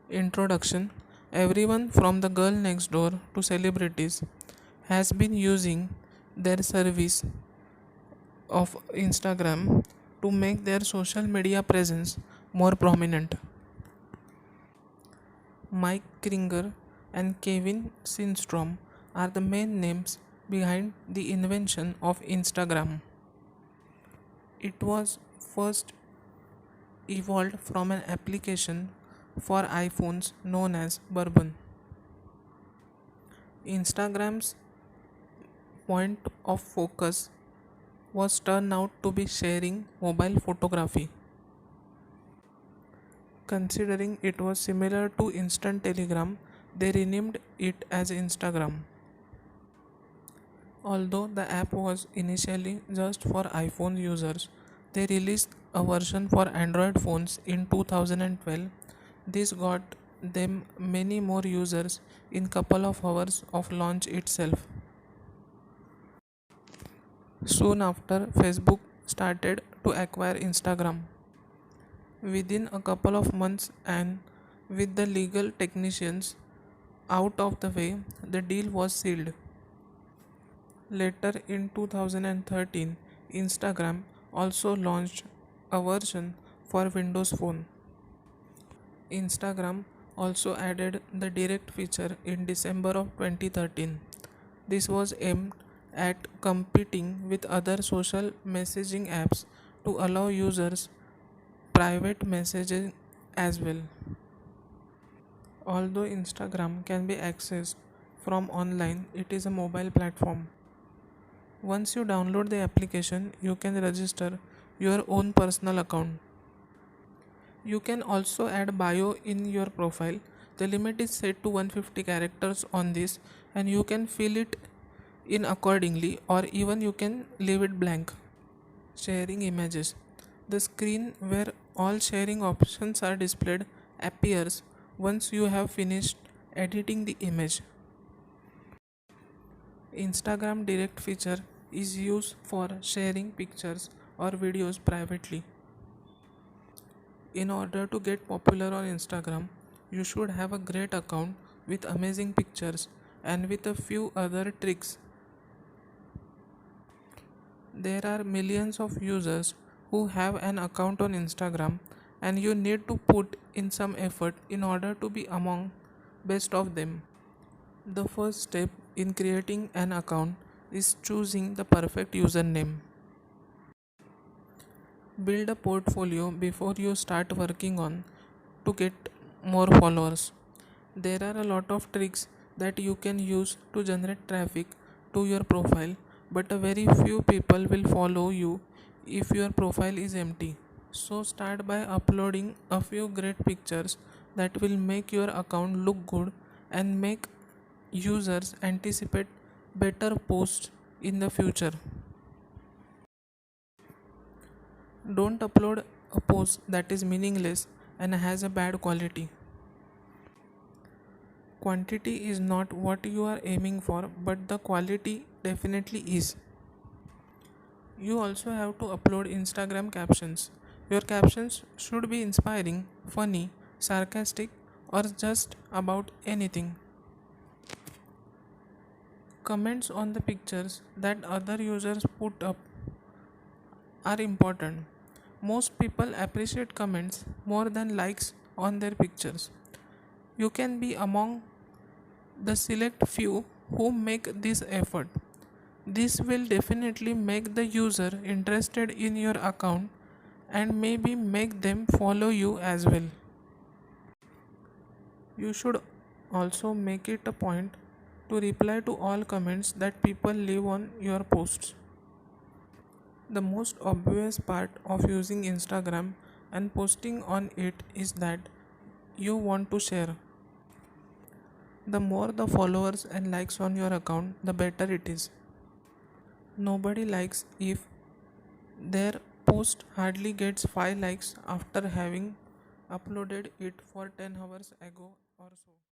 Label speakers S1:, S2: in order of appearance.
S1: Introduction. Everyone from the girl next door to celebrities has been using their service of Instagram to make their social media presence more prominent. Mike Kringer and Kevin Synstrom are the main names behind the invention of Instagram. It was first evolved from an application for iPhones known as Bourbon. Instagram's point of focus was turned out to be sharing mobile photography. Considering it was similar to Instant Telegram, they renamed it as Instagram. Although the app was initially just for iPhone users, they released a version for Android phones in 2012. This got them many more users in couple of hours of launch itself. Soon after, Facebook started to acquire Instagram. Within a couple of months and with the legal technicians out of the way, the deal was sealed. Later in 2013, Instagram also launched a version for Windows Phone. Instagram also added the direct feature in December of 2013. This was aimed at competing with other social messaging apps to allow users private messaging as well. Although Instagram can be accessed from online, it is a mobile platform. Once you download the application, you can register your own personal account. You can also add bio in your profile. The limit is set to 150 characters on this, and you can fill it in accordingly, or even you can leave it blank. Sharing images. The screen where all sharing options are displayed appears once you have finished editing the image. Instagram direct feature is used for sharing pictures or videos privately. In order to get popular on Instagram, you should have a great account with amazing pictures and with a few other tricks. There are millions of users who have an account on Instagram, and you need to put in some effort in order to be among best of them. The first step in creating an account is choosing the perfect username. Build a portfolio before you start working on to get more followers. There are a lot of tricks that you can use to generate traffic to your profile, but a very few people will follow you if your profile is empty. So start by uploading a few great pictures that will make your account look good and make users anticipate better posts in the future. Don't upload a post that is meaningless and has a bad quality. Quantity is not what you are aiming for, but the quality definitely is. You also have to upload Instagram captions. Your captions should be inspiring, funny, sarcastic, or just about anything. Comments on the pictures that other users put up are important. Most people appreciate comments more than likes on their pictures. You can be among the select few who make this effort. This will definitely make the user interested in your account and maybe make them follow you as well. You should also make it a point to reply to all comments that people leave on your posts. The most obvious part of using Instagram and posting on it is that you want to share. The more the followers and likes on your account, the better it is. Nobody likes if their post hardly gets 5 likes after having uploaded it for 10 hours ago or so.